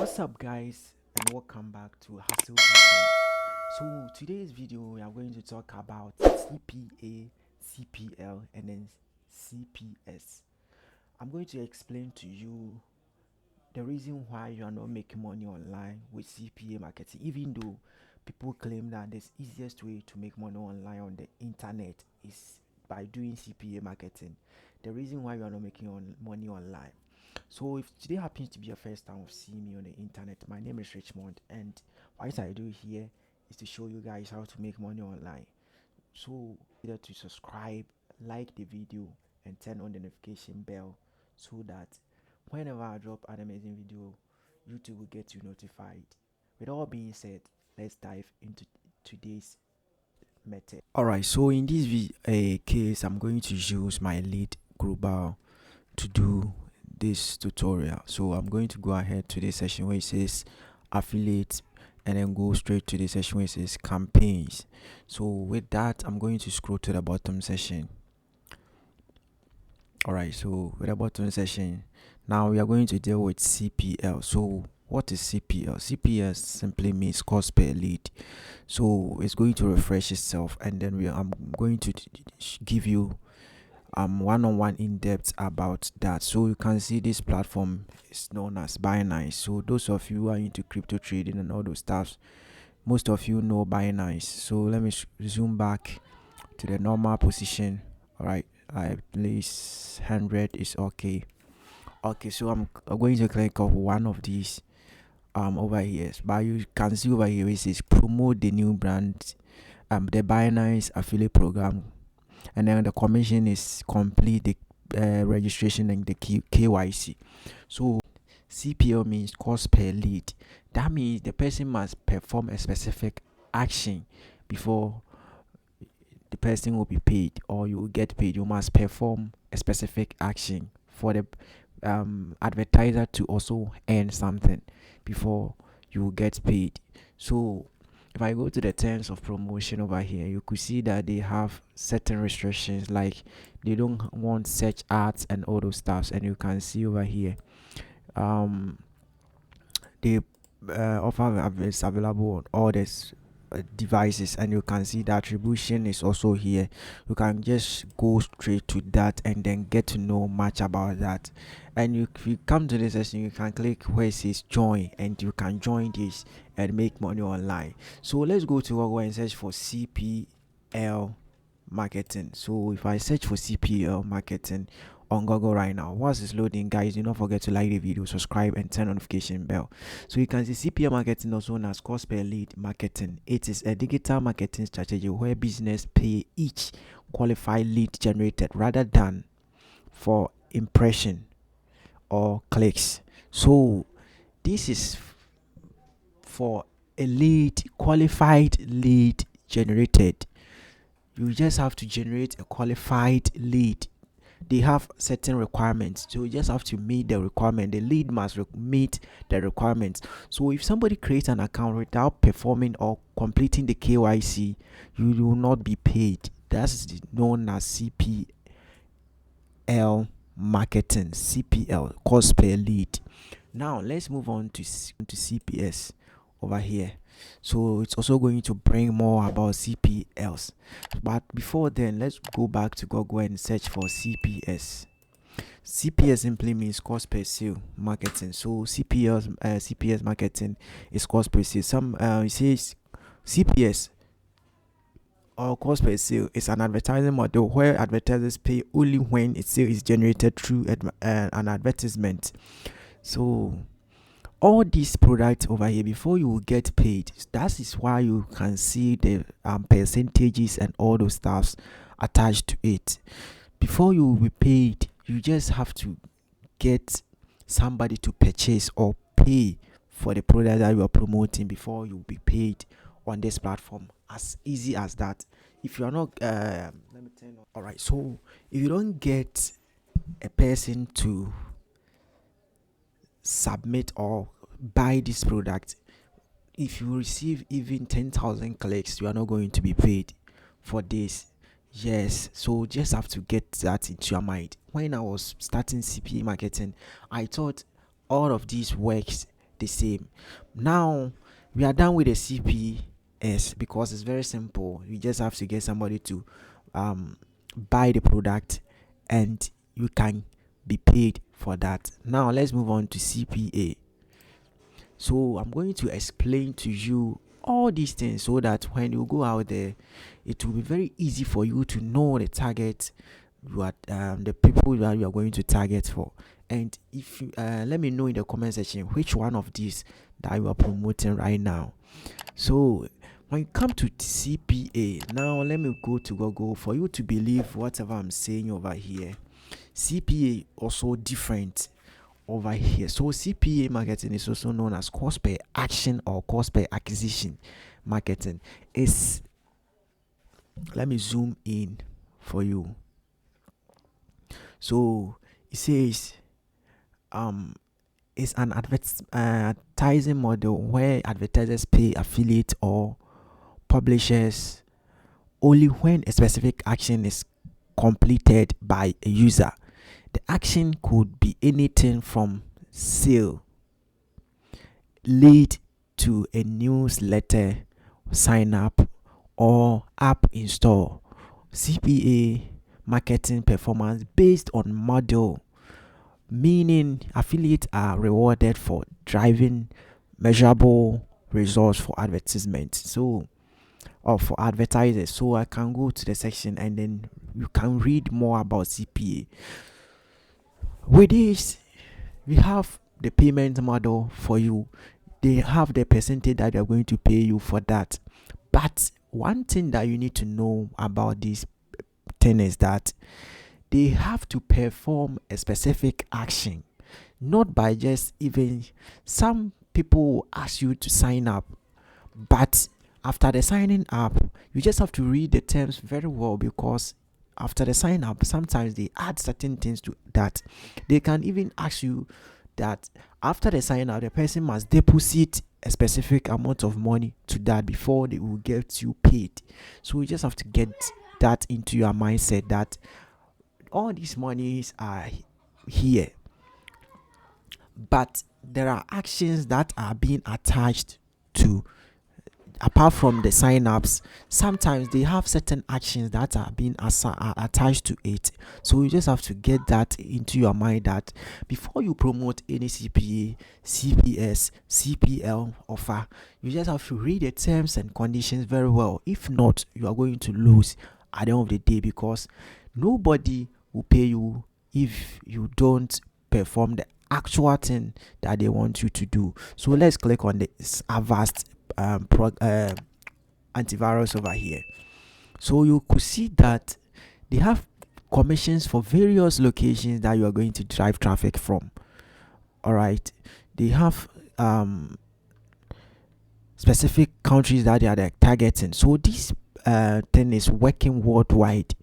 What's up, guys, and welcome back to Hustle People. So today's video we are going to talk about CPA, CPL, and then CPS. I'm going to explain to you the reason why you are not making money online with CPA marketing, even though people claim that the easiest way to make money online on the internet is by doing CPA marketing. The reason why you are not making money online. So, if today happens to be your first time of seeing me on the internet, my name is Richmond, and what I do here is to show you guys how to make money online. So, either to subscribe, like the video, and turn on the notification bell so that whenever I drop an amazing video, YouTube will get you notified. With all being said, let's dive into today's method. Alright, so in this case, I'm going to use my lead global to do this tutorial. So I'm going to go ahead to the session where it says affiliate and then go straight to the session where it says campaigns. So with that, I'm going to scroll to the bottom section. Alright, so with the bottom section, now we are going to deal with CPL. So what is CPL? CPL simply means cost per lead. So it's going to refresh itself, and then I'm going to give you one-on-one in-depth about that. So you can see this platform is known as Binance. So those of you who are into crypto trading and all those stuff, most of you know Binance. So let me zoom back to the normal position. All right, I place 100 is okay. So I'm going to click on one of these over here, but you can see over here it says promote the new brand, the Binance affiliate program, and then the commission is complete the registration and the KYC. So CPL means cost per lead. That means the person must perform a specific action before the person will be paid, or you will get paid. You must perform a specific action for the advertiser to also earn something before you will get paid. So if I go to the terms of promotion over here, you could see that they have certain restrictions, like they don't want search ads and all those stuffs. And you can see over here, they offer it's available on all these devices, and you can see the attribution is also here. You can just go straight to that and then get to know much about that. And if you come to this session, you can click where it says join, and you can join this and make money online. So let's go to Google and search for CPL marketing. So if I search for CPL marketing on Google right now, once it's loading, guys, do not forget to like the video, subscribe, and turn notification bell. So you can see CPL marketing, also known as cost per lead marketing. It is a digital marketing strategy where business pay each qualified lead generated rather than for impression or clicks. So this is for a qualified lead generated. You just have to generate a qualified lead. They have certain requirements, so you just have to meet the requirement. The lead must meet the requirements. So if somebody creates an account without performing or completing the KYC, you will not be paid. That's known as CPL marketing. CPL, cost per lead. Now let's move on to CPS over here. So it's also going to bring more about CPLs, but before then, let's go back to Google and search for CPS. CPS simply means cost per sale marketing. So CPS marketing is cost per sale. It says CPS or cost per sale is an advertising model where advertisers pay only when a sale is generated through an advertisement. So all these products over here, before you will get paid, that is why you can see the percentages and all those stuffs attached to it. Before you will be paid, you just have to get somebody to purchase or pay for the product that you are promoting before you will be paid on this platform. As easy as that. If you are not let me turn on. All right, so if you don't get a person to submit or buy this product, if you receive even 10,000 clicks, you are not going to be paid for this. Yes, so just have to get that into your mind. When I was starting CPA marketing, I thought all of these works the same. Now we are done with the CPS because it's very simple. You just have to get somebody to buy the product and you can be paid for that. Now let's move on to CPA. So I'm going to explain to you all these things so that when you go out there, it will be very easy for you to know the target you are, the people that you are going to target for. And if you, let me know in the comment section which one of these that you are promoting right now. So when you come to CPA, now let me go to Google for you to believe whatever I'm saying over here. CPA also different over here. So CPA marketing is also known as cost per action or cost per acquisition marketing. Is, let me zoom in for you. So it says it's an advertising model where advertisers pay affiliate or publishers only when a specific action is completed by a user. The action could be anything from sale, lead to a newsletter sign up, or app install. CPA marketing performance based on model, meaning affiliates are rewarded for driving measurable results for advertisement. So, or for advertisers. So I can go to the section and then you can read more about CPA. With this, we have the payment model for you. They have the percentage that they're going to pay you for that. But one thing that you need to know about this thing is that they have to perform a specific action, not by just even, some people will ask you to sign up, but after the signing up, you just have to read the terms very well, because after the sign up, sometimes they add certain things to that. They can even ask you that after the sign up, the person must deposit a specific amount of money to that before they will get you paid. So you just have to get that into your mindset that all these monies are here, but there are actions that are being attached to, apart from the sign-ups. Sometimes they have certain actions that are being attached to it. So you just have to get that into your mind that before you promote any CPA, CPS, CPL offer, you just have to read the terms and conditions very well. If not, you are going to lose at the end of the day, because nobody will pay you if you don't perform the actual thing that they want you to do. So let's click on this Avast antivirus over here. So you could see that they have commissions for various locations that you are going to drive traffic from. All right, they have specific countries that they are targeting. So this thing is working worldwide,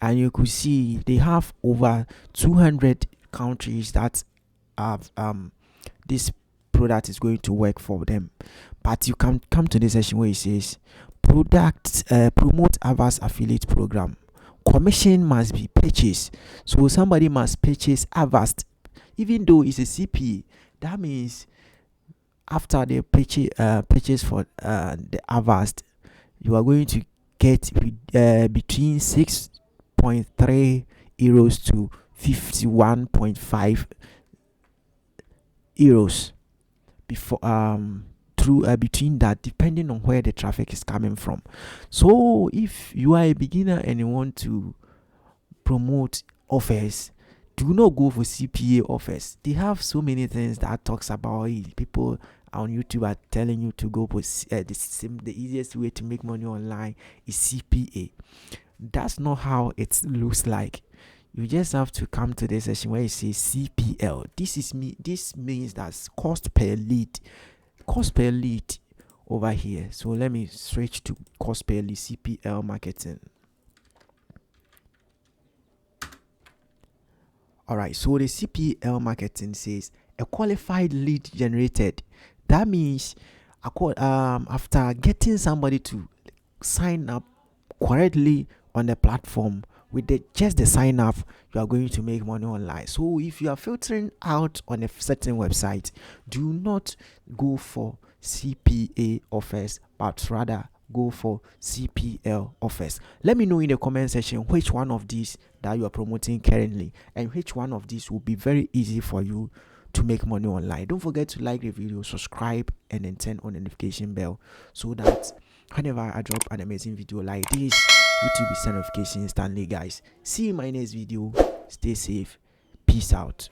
and you could see they have over 200 countries that have this product is going to work for them. But you can come to this section where it says promote Avast affiliate program. Commission must be purchased. So somebody must purchase Avast, even though it's a CPA. That means after they purchase for the Avast, you are going to get between 6.3 euros to 51.5 euros before through between that, depending on where the traffic is coming from. So if you are a beginner and you want to promote offers, do not go for CPA offers. They have so many things that talks about it. People on YouTube are telling you to go for the easiest way to make money online is CPA. That's not how it looks like. You just have to come to the section where it says CPL. This means that's cost per lead over here. So let me switch to cost per lead, CPL marketing. All right, so the CPL marketing says a qualified lead generated. That means after getting somebody to sign up correctly on the platform with just the sign up, you are going to make money online. So if you are filtering out on a certain website, do not go for CPA offers, but rather go for CPL offers. Let me know in the comment section which one of these that you are promoting currently, and which one of these will be very easy for you to make money online. Don't forget to like the video, subscribe, and then turn on the notification bell so that whenever I drop an amazing video like this, YouTube will send notifications instantly, guys. See you in my next video. Stay safe. Peace out.